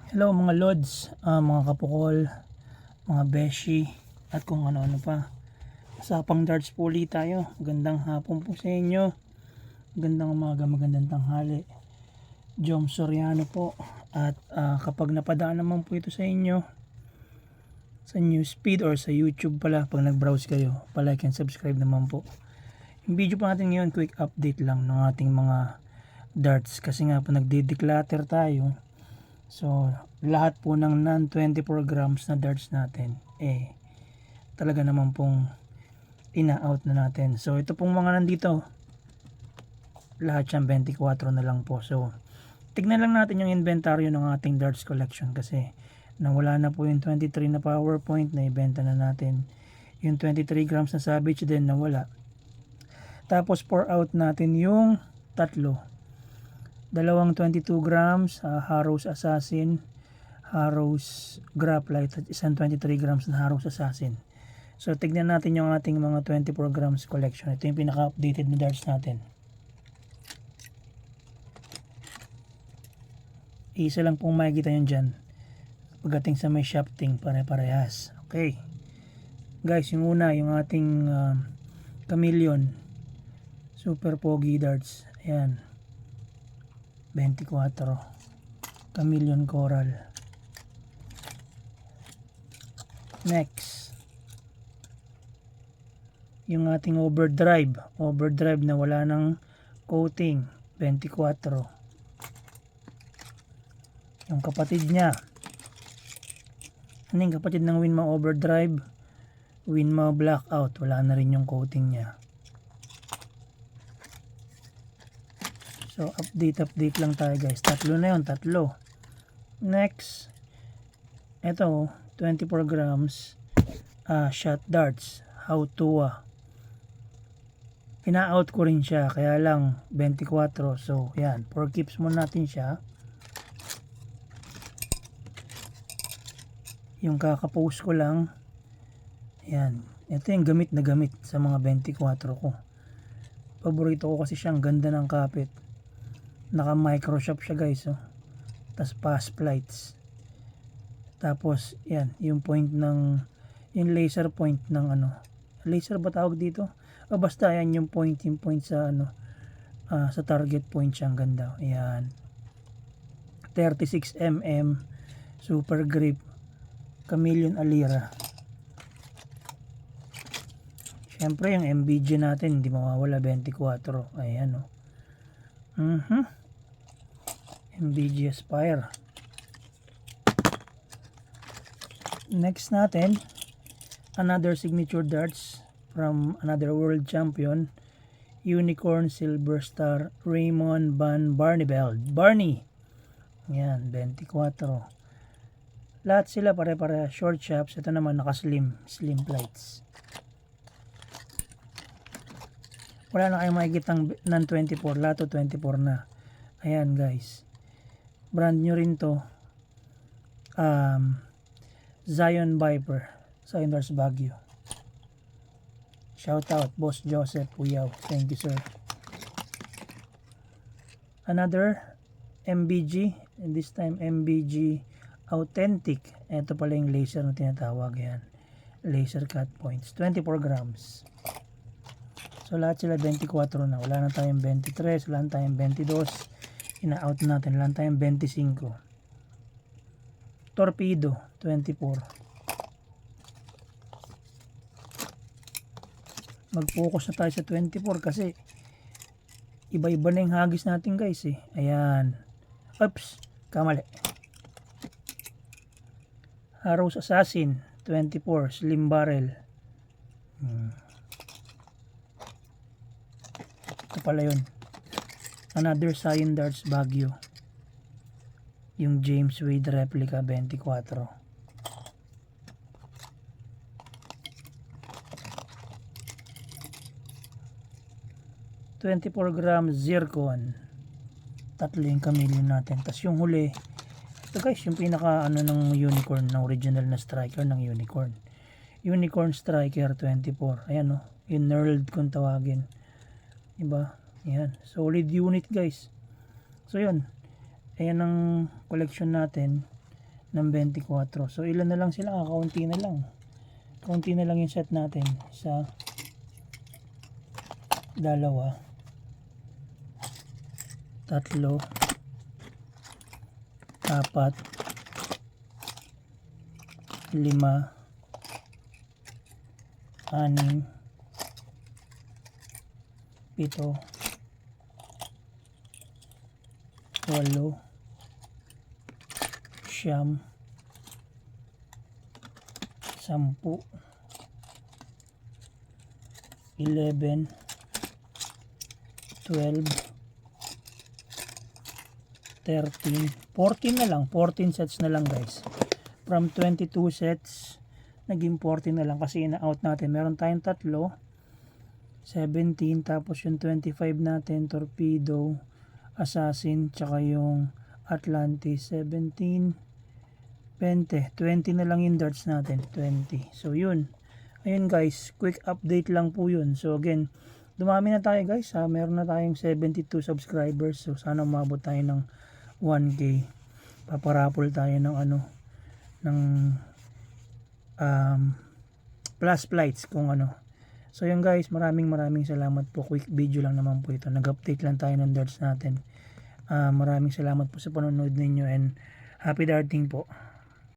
Hello mga Lods, mga kapukol, mga beshi, at kung ano-ano pa. Usapang darts po ulit tayo. Magandang hapon po sa inyo. Magandang umaga, magandang tanghali. Jom Soriano po. At kapag napadaan naman po ito sa inyo, sa newsfeed or sa YouTube pala, pag nag-browse kayo, palike and subscribe naman po. Yung video po natin ngayon, quick update lang ng ating mga darts. Kasi nga po nagde-declutter tayo. So, lahat po ng non-24 grams na darts natin, talaga naman pong ina-out na natin. So, ito pong mga nandito, lahat yan 24 na lang po. So, tignan lang natin yung inventaryo ng ating darts collection kasi nawala na po yung 23 na PowerPoint na ibenta na natin. Yung 23 grams na Savage din nawala. Tapos, pour out natin yung tatlo. Dalawang 22 grams, Harrow's Assassin, Harrow's Graphite at isang 23 grams na Harrow's Assassin. So tignan natin yung ating mga 24 grams collection. Ito yung pinaka-updated na darts natin. Isa lang pong makikita yun dyan. Pagdating sa may shafting, pare-parehas. Okay. Guys, yung una, yung ating Chameleon. Super Pogi darts. Ayan. 24. Chameleon Coral. Next. Yung ating Overdrive. Overdrive na wala ng coating. 24. Yung kapatid niya. Ano yung kapatid ng Winma Overdrive? Winma Blackout. Wala na rin yung coating niya. So, update lang tayo guys. Tatlo na yun, tatlo. Next, ito, 24 grams shot darts. How to ina-out ko rin siya, kaya lang 24. So, yan. For keeps mo natin siya. Yung kakapost ko lang. Yan. Ito yung gamit na gamit sa mga 24 ko. Paborito ko kasi siyang ganda ng kapit. Naka Microshop siya guys, oh. Tapos pass flights. Tapos yan, yung point ng yung laser point ng ano. Laser ba tawag dito? O basta yan yung point sa ano, sa target point siyang ganda. Ayan. 36 mm super grip Chameleon Alira. Syempre yung MBG natin hindi mawawala, 24. Ayan, oh. MBG Aspire. Next natin, another signature darts from another world champion, Unicorn Silver Star Raymond Van Barneveld. Barney. Yan, 24. Lahat sila pare-pare short shafts. Ito naman naka-slim plates. Wala na kayong makikitang ng 24, lahat 24 na. Ayan guys. Brand new rin to. Zion Viper. Zion Darts Baguio. Shout out Boss Joseph Uyaw. Thank you sir. Another MBG. And this time MBG Authentic. Ito pala yung laser na tinatawag yan. Laser cut points. 24 grams. So lahat sila 24 na. Wala na tayong 23. Wala na tayong 22. Ina-out natin. Wala na tayong 25. Torpedo 24. Mag-focus na tayo sa 24 kasi iba-iba na yung hagis natin guys eh. Ayan. Oops. Kamali. Harrow's Assassin 24. Slim barrel. Ito pala yun. Another Zion Darts Baguio. Yung James Wade replica 24. grams zircon. Tatlo yung Chameleon natin. Tapos yung huli, ito guys, yung pinaka ano ng unicorn, ng original na striker ng unicorn. Unicorn Striker 24. Ayan, oh. Yung knurled kung tawagin. Diba? Ayan. Solid unit guys. So yun. Ayan ang collection natin. ng 24. So ilan na lang sila, kaunti na lang. Kaunti na lang yung set natin sa dalawa, tatlo, apat, lima, anim, pito, walo, siyam, sampu, 11, 12, 13, 14 na lang. 14 sets na lang guys. From 22 sets, naging 14 na lang kasi ina-out natin. Meron tayong tatlo, 17, tapos yung 25 natin, Torpedo, Assassin, tsaka yung Atlantis, 17, 20. 20 na lang yung darts natin, 20. So yun. Ayun guys, quick update lang po yun. So again, dumami na tayo guys ha. Meron na tayong 72 subscribers. So sana umabot tayo ng 1K. Paparapol tayo ng ng plus flights kung ano. So yun guys, maraming salamat po. Quick video lang naman po ito. Nag-update lang tayo ng darts natin. Maraming salamat po sa panonood ninyo and happy darting po.